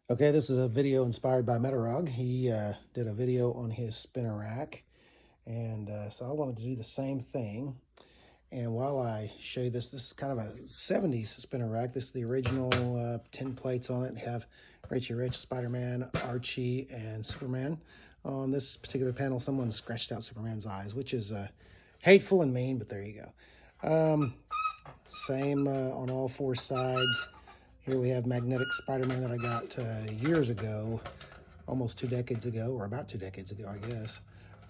Okay, this is a video inspired by Metarog. He did a video on his spinner rack, and so I wanted to do the same thing. And while I show you this is kind of a 70s spinner rack. This is the original 10 plates on it. Have Richie Rich, Spider-Man, Archie, and Superman. On this particular panel, someone scratched out Superman's eyes, which is hateful and mean, but there you go. Same on all four sides. Here we have magnetic Spider-Man that I got years ago, almost 2 decades ago, or about 2 decades ago, I guess.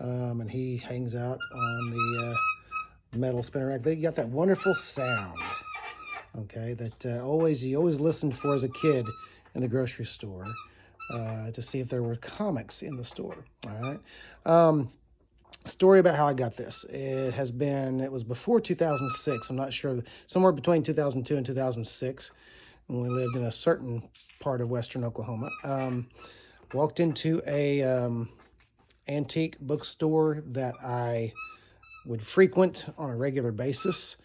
And he hangs out on the metal spinner rack. They got that wonderful sound, okay, that you always listened for as a kid in the grocery store to see if there were comics in the store. All right. Story about how I got this. It was before 2006. I'm not sure, somewhere between 2002 and 2006, when we lived in a certain part of western Oklahoma. Walked into a antique bookstore that I would frequent on a regular basis,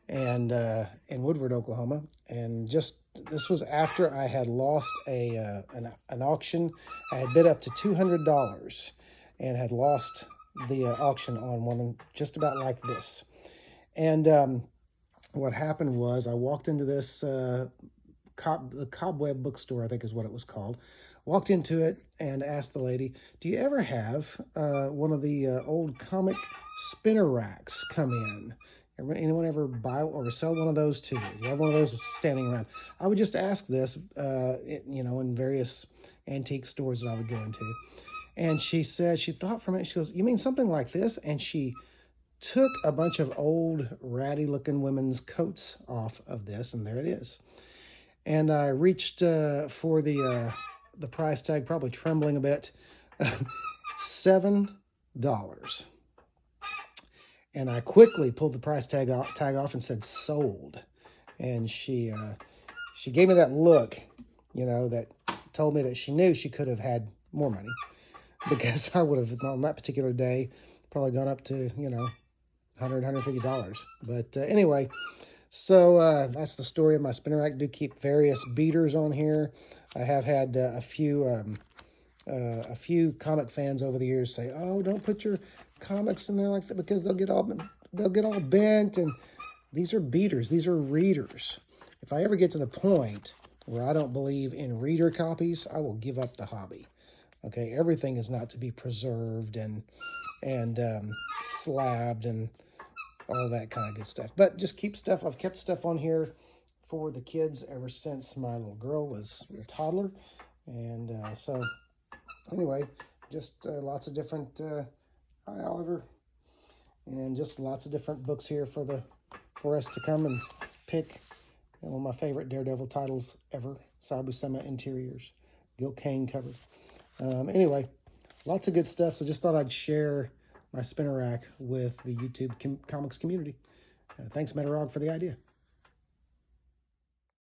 and in Woodward, Oklahoma. And this was after I had lost an auction. I had bid up to $200 and had lost the auction on one just about like this. And what happened was I walked into this the Cobweb bookstore, I think is what it was called. Walked into it and asked the lady, "Do you ever have one of the old comic spinner racks come in? Anyone ever buy or sell one of those to you? Do you have one of those standing around?" I would just ask this, in various antique stores that I would go into. And she said, she thought for a minute, she goes, "You mean something like this?" And she took a bunch of old ratty looking women's coats off of this, and there it is. And I reached for the price tag, probably trembling a bit, $7. And I quickly pulled the price tag off and said "sold." And she gave me that look, that told me that she knew she could have had more money, because I would have, on that particular day, probably gone up to, $100, $150. But anyway, so that's the story of my spinner rack. I do keep various beaters on here. I have had a few comic fans over the years say, "Oh, don't put your comics in there like that because they'll get all bent." And these are beaters. These are readers. If I ever get to the point where I don't believe in reader copies, I will give up the hobby. Okay, everything is not to be preserved and slabbed and all that kind of good stuff. But just keep stuff. I've kept stuff on here for the kids ever since my little girl was a toddler. And so anyway, just lots of different, hi Oliver, and just lots of different books here for us to come and pick. And one of my favorite Daredevil titles ever, Sabu Sema Interiors, Gil Kane cover. Anyway, lots of good stuff. So just thought I'd share my spinner rack with the YouTube comics community. Thanks, Metarog, for the idea.